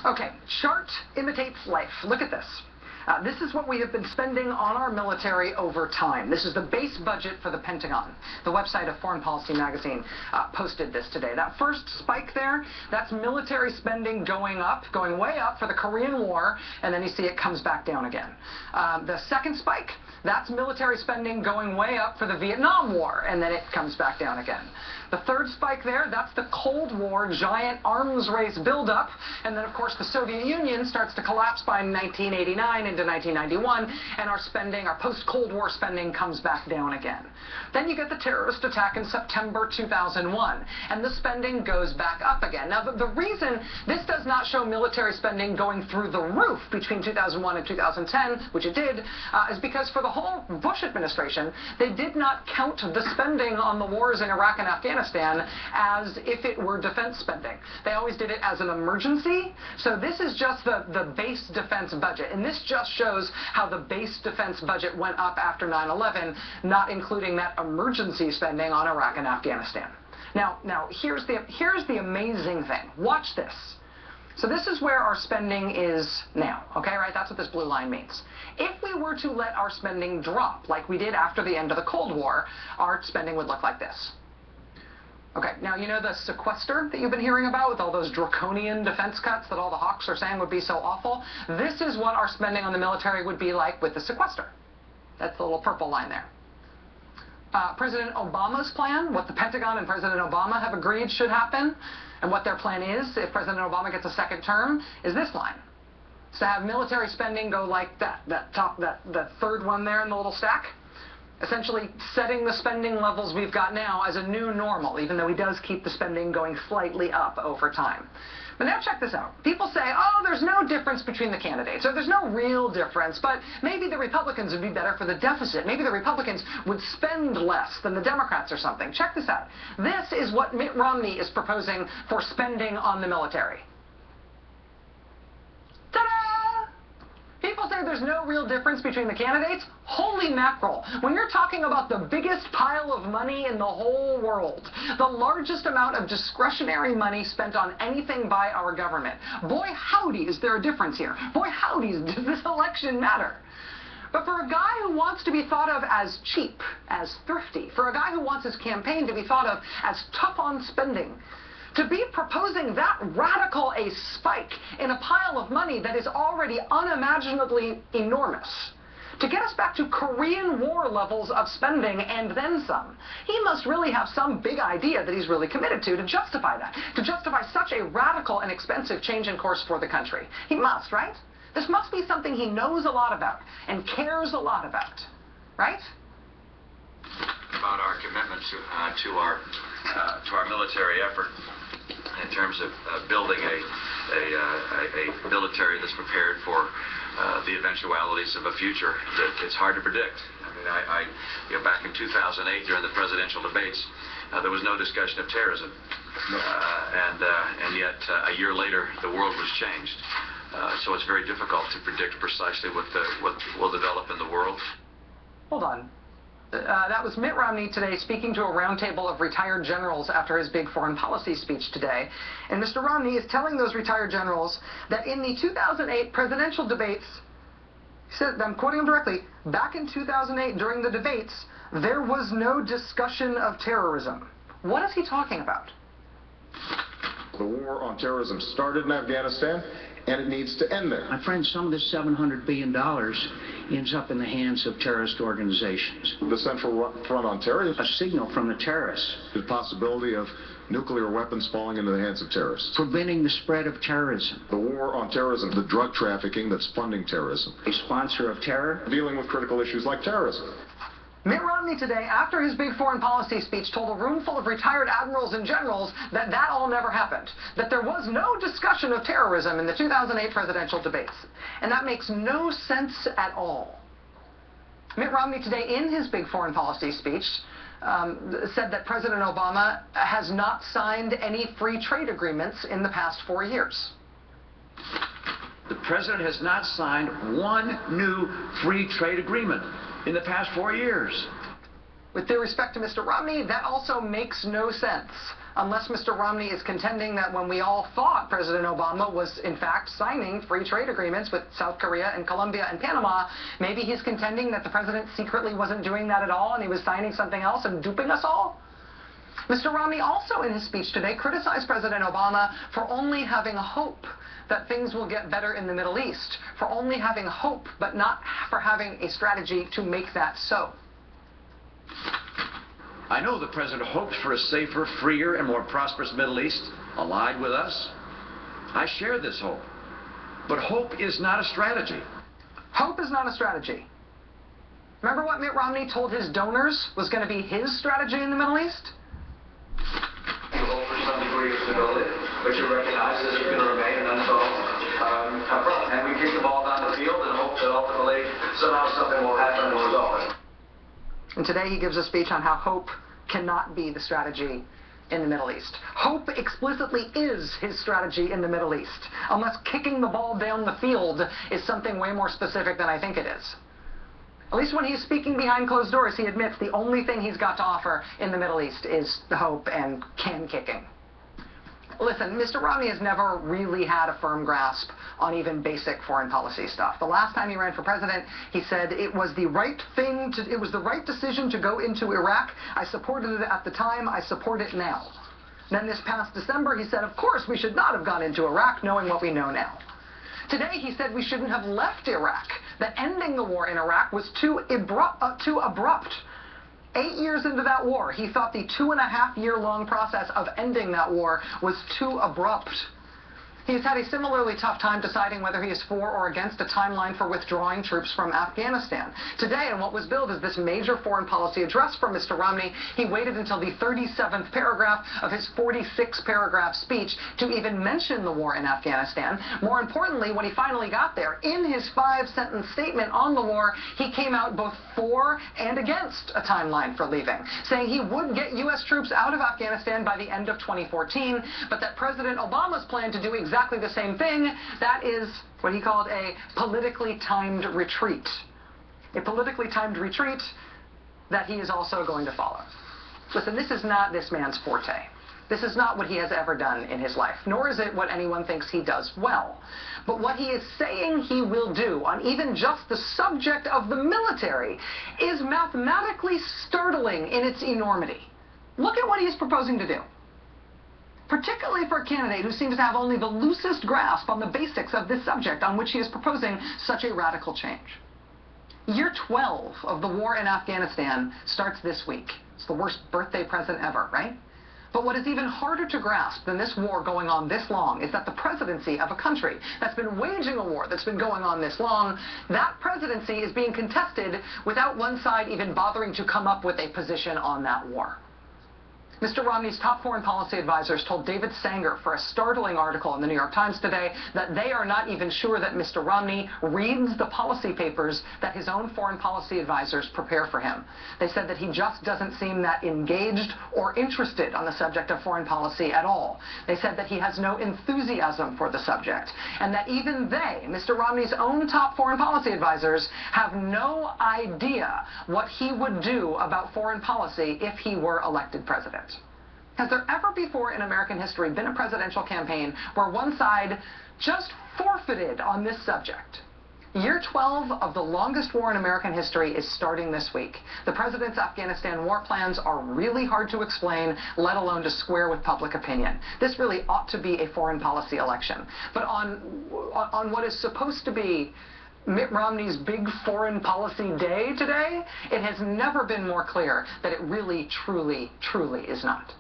Okay, chart imitates life. Look at this. This is what we have been spending on our military over time. This is the base budget for the Pentagon. The website of Foreign Policy magazine posted this today. That first spike there, that's military spending going up, going way up for the Korean War, and then you see it comes back down again. The second spike, that's military spending going way up for the Vietnam War, and then it comes back down again. The third spike there, that's the Cold War giant arms race buildup, and then of course the Soviet Union starts to collapse by 1989 into 1991, and our spending, our post-Cold War spending, comes back down again. Then you get the terrorist attack in September 2001, and the spending goes back up again. Now the reason this does not show military spending going through the roof between 2001 and 2010, which it did, is because for the whole Bush administration, they did not count the spending on the wars in Iraq and Afghanistan as if it were defense spending. They always did it as an emergency. So this is just the base defense budget. And this just shows how the base defense budget went up after 9/11, not including that emergency spending on Iraq and Afghanistan. Now here's the amazing thing. Watch this. So this is where our spending is now, okay, right? That's what this blue line means. If we were to let our spending drop like we did after the end of the Cold War, our spending would look like this. Okay, now you know the sequester that you've been hearing about with all those draconian defense cuts that all the hawks are saying would be so awful? This is what our spending on the military would be like with the sequester. That's the little purple line there. President Obama's plan, what the Pentagon and President Obama have agreed should happen, and what their plan is if President Obama gets a second term, is this line. It's to have military spending go like that third one there in the little stack. Essentially setting the spending levels we've got now as a new normal, even though he does keep the spending going slightly up over time. But now check this out. People say, oh, there's no difference between the candidates, or there's no real difference, but maybe the Republicans would be better for the deficit. Maybe the Republicans would spend less than the Democrats or something. Check this out. This is what Mitt Romney is proposing for spending on the military. Ta-da! People say there's no real difference between the candidates. Holy mackerel. When you're talking about the biggest pile of money in the whole world, the largest amount of discretionary money spent on anything by our government, boy howdy is there a difference here. Boy howdy does this election matter. But for a guy who wants to be thought of as cheap, as thrifty, for a guy who wants his campaign to be thought of as tough on spending, to be proposing that radical a spike in a pile of money that is already unimaginably enormous, to get us back to Korean War levels of spending and then some, he must really have some big idea that he's really committed to justify that, to justify such a radical and expensive change in course for the country. He must, right? This must be something he knows a lot about and cares a lot about, right? About our commitment to our military effort in terms of building a military that's prepared for the eventualities of a future that it's hard to predict. I mean, back in 2008 during the presidential debates, there was no discussion of terrorism, and yet a year later the world was changed. So it's very difficult to predict precisely what will develop in the world. Hold on. That was Mitt Romney today speaking to a roundtable of retired generals after his big foreign policy speech today. And Mr. Romney is telling those retired generals that in the 2008 presidential debates, he said, I'm quoting him directly, back in 2008 during the debates, there was no discussion of terrorism. What is he talking about? The war on terrorism started in Afghanistan, and it needs to end there. My friend, some of this $700 billion ends up in the hands of terrorist organizations. The Central Front on Terror. A signal from the terrorists. The possibility of nuclear weapons falling into the hands of terrorists. Preventing the spread of terrorism. The war on terrorism, the drug trafficking that's funding terrorism. A sponsor of terror. Dealing with critical issues like terrorism. Mitt Romney today, after his big foreign policy speech, told a room full of retired admirals and generals that that all never happened, that there was no discussion of terrorism in the 2008 presidential debates. And that makes no sense at all. Mitt Romney today, in his big foreign policy speech, said that President Obama has not signed any free trade agreements in the past 4 years. The president has not signed one new free trade agreement in the past 4 years. With due respect to Mr. Romney, that also makes no sense. unless Mr. Romney is contending that when we all thought President Obama was in fact signing free trade agreements with South Korea and Colombia and Panama, maybe he's contending that the president secretly wasn't doing that at all and he was signing something else and duping us all. Mr. Romney also in his speech today criticized President Obama for only having hope that things will get better in the Middle East, for only having hope but not for having a strategy to make that so. I know the president hopes for a safer, freer, and more prosperous Middle East allied with us. I share this hope. But hope is not a strategy. Hope is not a strategy. Remember what Mitt Romney told his donors was going to be his strategy in the Middle East? You hope for some degree of stability, but you recognize this is going to remain an unsolved problem. And we kick the ball down the field and hope that ultimately somehow something will happen and resolve it. And today he gives a speech on how hope cannot be the strategy in the Middle East. Hope explicitly is his strategy in the Middle East, unless kicking the ball down the field is something way more specific than I think it is. At least when he's speaking behind closed doors, he admits the only thing he's got to offer in the Middle East is the hope and can kicking. Listen, Mr. Romney has never really had a firm grasp on even basic foreign policy stuff. The last time he ran for president, he said it was the right decision to go into Iraq. I supported it at the time. I support it now. Then this past December, he said, of course, we should not have gone into Iraq knowing what we know now. Today, he said we shouldn't have left Iraq, that ending the war in Iraq was too abrupt. 8 years into that war, he thought the 2.5-year-long process of ending that war was too abrupt. He's had a similarly tough time deciding whether he is for or against a timeline for withdrawing troops from Afghanistan. Today, in what was billed as this major foreign policy address from Mr. Romney, he waited until the 37th paragraph of his 46-paragraph speech to even mention the war in Afghanistan. More importantly, when he finally got there, in his 5-sentence statement on the war, he came out both for and against a timeline for leaving, saying he would get U.S. troops out of Afghanistan by the end of 2014, but that President Obama's plan to do exactly the same thing, that is what he called a politically timed retreat. A politically timed retreat that he is also going to follow. Listen, this is not this man's forte. This is not what he has ever done in his life, nor is it what anyone thinks he does well. But what he is saying he will do on even just the subject of the military is mathematically startling in its enormity. Look at what he is proposing to do. Particularly for a candidate who seems to have only the loosest grasp on the basics of this subject on which he is proposing such a radical change. Year 12 of the war in Afghanistan starts this week. It's the worst birthday present ever, right? But what is even harder to grasp than this war going on this long is that the presidency of a country that's been waging a war that's been going on this long, that presidency is being contested without one side even bothering to come up with a position on that war. Mr. Romney's top foreign policy advisors told David Sanger for a startling article in the New York Times today that they are not even sure that Mr. Romney reads the policy papers that his own foreign policy advisors prepare for him. They said that he just doesn't seem that engaged or interested on the subject of foreign policy at all. They said that he has no enthusiasm for the subject, and that even they, Mr. Romney's own top foreign policy advisors, have no idea what he would do about foreign policy if he were elected president. Has there ever before in American history been a presidential campaign where one side just forfeited on this subject? Year 12 of the longest war in American history is starting this week. The president's Afghanistan war plans are really hard to explain, let alone to square with public opinion. This really ought to be a foreign policy election. But on what is supposed to be Mitt Romney's big foreign policy day today, it has never been more clear that it really, truly, truly is not.